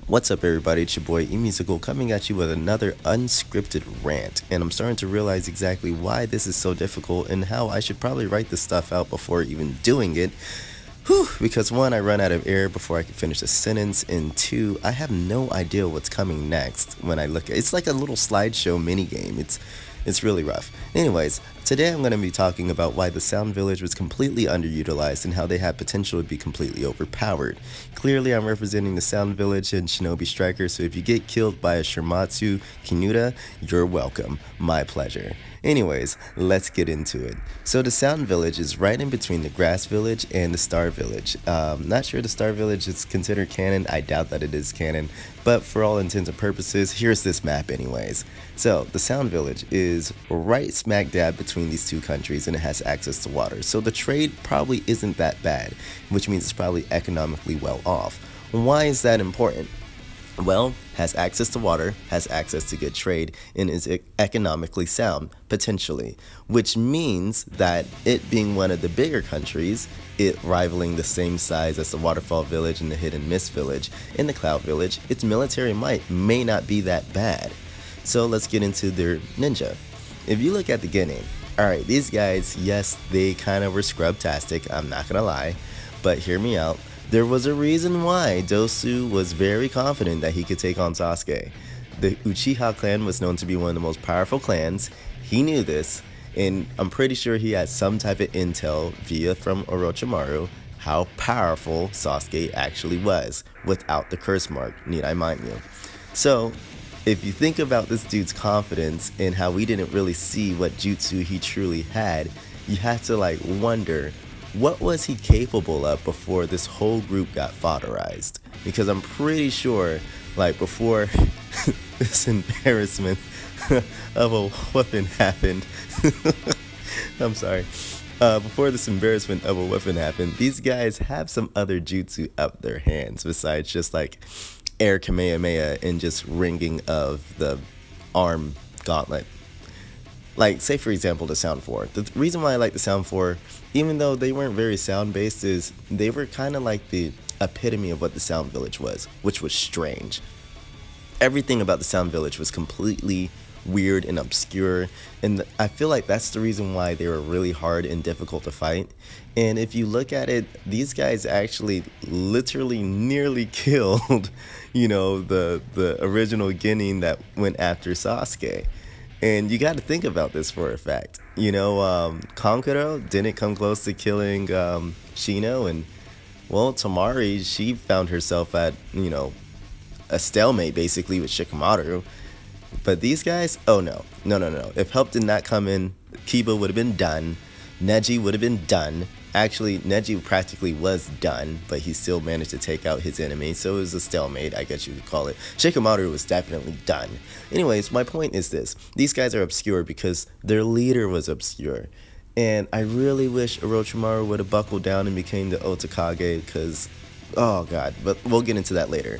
What's up, everybody? It's your boy E.Musical coming at you with another unscripted rant, and I'm starting to realize exactly why this is so difficult and how I should probably write this stuff out before even doing it. Whew, because one, I run out of air before I can finish a sentence, and two, I have no idea what's coming next when I look at it. It's like a little slideshow mini game. It's really rough. Anyways, today I'm going to be talking about why the Sound Village was completely underutilized and how they had potential to be completely overpowered. Clearly, I'm representing the Sound Village and Shinobi Striker, so if you get killed by a Shimatsu Kinuta, you're welcome. My pleasure. Anyways, let's get into it. So the Sound Village is right in between the Grass Village and the Star Village. Not sure the Star Village is considered canon. I doubt that it is canon, but for all intents and purposes, here's this map anyways. So the Sound Village is right smack dab between these two countries, and it has access to water. So the trade probably isn't that bad, which means it's probably economically well off. Why is that important? Well, has access to water, has access to good trade, and is economically sound, potentially. Which means that it being one of the bigger countries, it rivaling the same size as the Waterfall Village and the Hidden Mist Village and the Cloud Village, its military might may not be that bad. So let's get into their ninja. If you look at the beginning, alright, these guys, yes, they kind of were scrub-tastic, I'm not gonna lie, but hear me out. There was a reason why Dosu was very confident that he could take on Sasuke. The Uchiha clan was known to be one of the most powerful clans. He knew this, and I'm pretty sure he had some type of intel via from Orochimaru how powerful Sasuke actually was without the curse mark, need I mind you. So, if you think about this dude's confidence and how we didn't really see what jutsu he truly had, you have to wonder, what was he capable of before this whole group got fodderized? Because I'm pretty sure, before this embarrassment of a weapon happened, I'm sorry, before this embarrassment of a weapon happened, these guys have some other jutsu up their hands besides just air Kamehameha and just ringing of the arm gauntlet. Say for example the Sound 4. The reason why I like the Sound 4, even though they weren't very sound based, is they were kind of like the epitome of what the Sound Village was, which was strange. Everything about the Sound Village was completely weird and obscure, and I feel like that's the reason why they were really hard and difficult to fight. And if you look at it, these guys actually literally nearly killed, the original Genin that went after Sasuke. And you got to think about this for a fact. Kankuro didn't come close to killing Shino, and well, Tamari, she found herself at, a stalemate basically with Shikamaru. But these guys, oh no. If help did not come in, Kiba would have been done. Neji would have been done. Actually, Neji practically was done, but he still managed to take out his enemy, so it was a stalemate, I guess you could call it. Shikamaru was definitely done. Anyways, my point is this. These guys are obscure because their leader was obscure. And I really wish Orochimaru would have buckled down and became the Otakage, because, oh god, but we'll get into that later.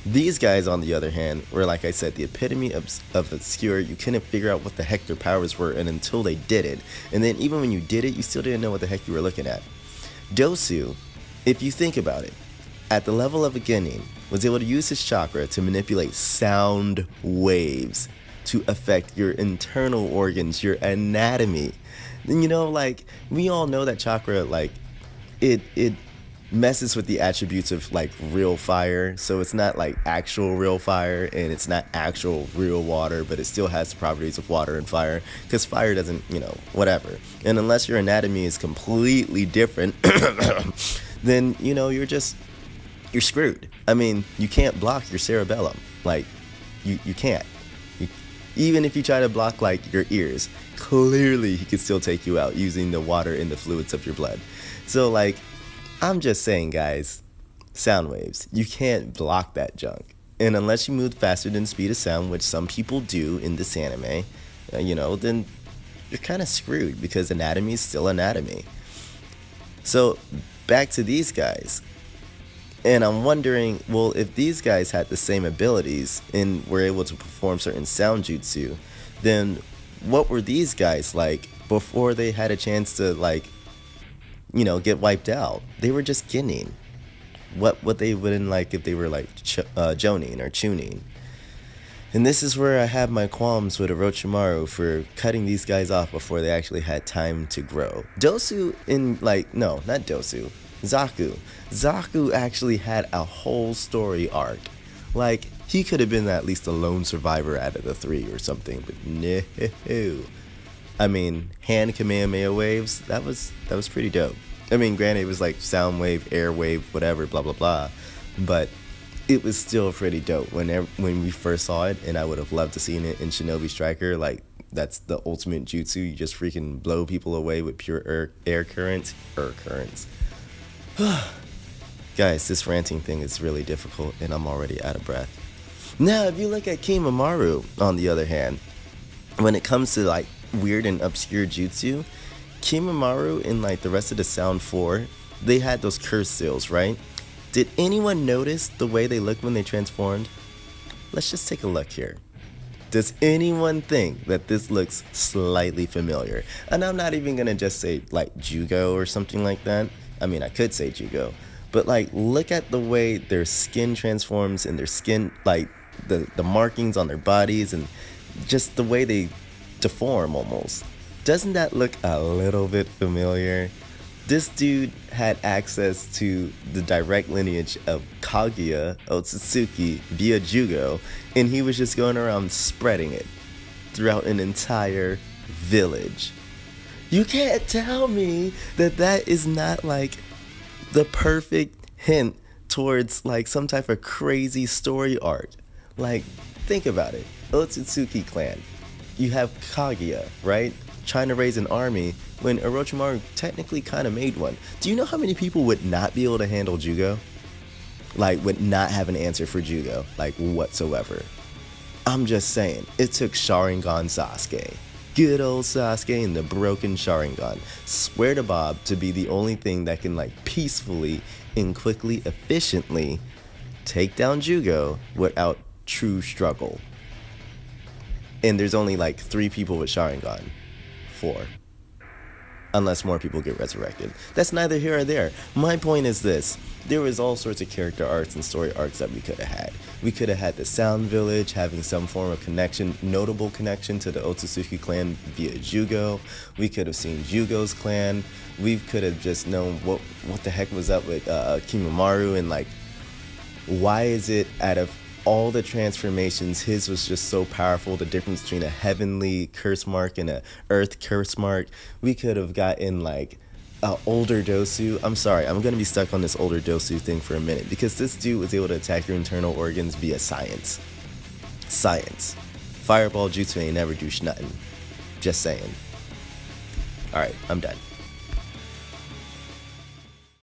These guys, on the other hand, were, like I said, the epitome of obscure. You couldn't figure out what the heck their powers were, and until they did it. And then even when you did it, you still didn't know what the heck you were looking at. Dosu, if you think about it, at the level of a Genin, was able to use his chakra to manipulate sound waves to affect your internal organs, your anatomy. We all know that chakra, it messes with the attributes of real fire, so it's not actual real fire, and it's not actual real water, but it still has the properties of water and fire, because fire doesn't, whatever. And unless your anatomy is completely different, then you're screwed. I mean, you can't block your cerebellum. You can't. Even if you try to block your ears, clearly he could still take you out using the water and the fluids of your blood. So I'm just saying, guys, sound waves, you can't block that junk. And unless you move faster than the speed of sound, which some people do in this anime, then you're kind of screwed, because anatomy is still anatomy. So back to these guys. And I'm wondering, well, if these guys had the same abilities and were able to perform certain sound jutsu, then what were these guys like before they had a chance to get wiped out? They were just Genin. what they wouldn't like if they were like Jonin or Chunin. And this is where I have my qualms with Orochimaru for cutting these guys off before they actually had time to grow. Dosu in like, no, not Dosu. Zaku. Zaku actually had a whole story arc. Like, he could have been at least a lone survivor out of the three or something, but no. I mean, hand Kamehameha waves, that was pretty dope. I mean, granted, it was like sound wave, air wave, whatever, blah, blah, blah. But it was still pretty dope when we first saw it, and I would have loved to seen it in Shinobi Striker. Like, that's the ultimate jutsu. You just freaking blow people away with pure air currents. Guys, this ranting thing is really difficult, and I'm already out of breath. Now, if you look at Kimamaru, on the other hand, when it comes to like weird and obscure jutsu, Kimamaru and like the rest of the Sound 4, they had those curse seals, right? Did anyone notice the way they looked when they transformed? Let's just take a look here. Does anyone think that this looks slightly familiar? And I'm not even gonna just say like Jugo or something like that. I mean, I could say Jugo, but like look at the way their skin transforms and their skin, like the markings on their bodies and just the way they deform almost. Doesn't that look a little bit familiar? This dude had access to the direct lineage of Kaguya Otsutsuki via Jugo, and he was just going around spreading it throughout an entire village. You can't tell me that that is not like the perfect hint towards like some type of crazy story arc. Like, think about it. Otsutsuki clan. You have Kaguya, right? Trying to raise an army when Orochimaru technically kind of made one. Do you know how many people would not be able to handle Jugo? Like, would not have an answer for Jugo, like, whatsoever. I'm just saying, it took Sharingan Sasuke. Good old Sasuke and the broken Sharingan. Swear to Bob to be the only thing that can, like, peacefully and quickly, efficiently take down Jugo without true struggle. And there's only, like, 3 people with Sharingan. 4. Unless more people get resurrected. That's neither here or there. My point is this. There was all sorts of character arcs and story arcs that we could have had. We could have had the Sound Village having some form of connection, notable connection to the Otsutsuki clan via Jugo. We could have seen Jugo's clan. We could have just known what the heck was up with Kimamaru, and like, why is it out of all the transformations, his was just so powerful. The difference between a heavenly curse mark and a earth curse mark. We could have gotten like an older Dosu. I'm sorry, I'm gonna be stuck on this older Dosu thing for a minute because this dude was able to attack your internal organs via science. Science. Fireball jutsu ain't never do nothing. Just saying. Alright, I'm done.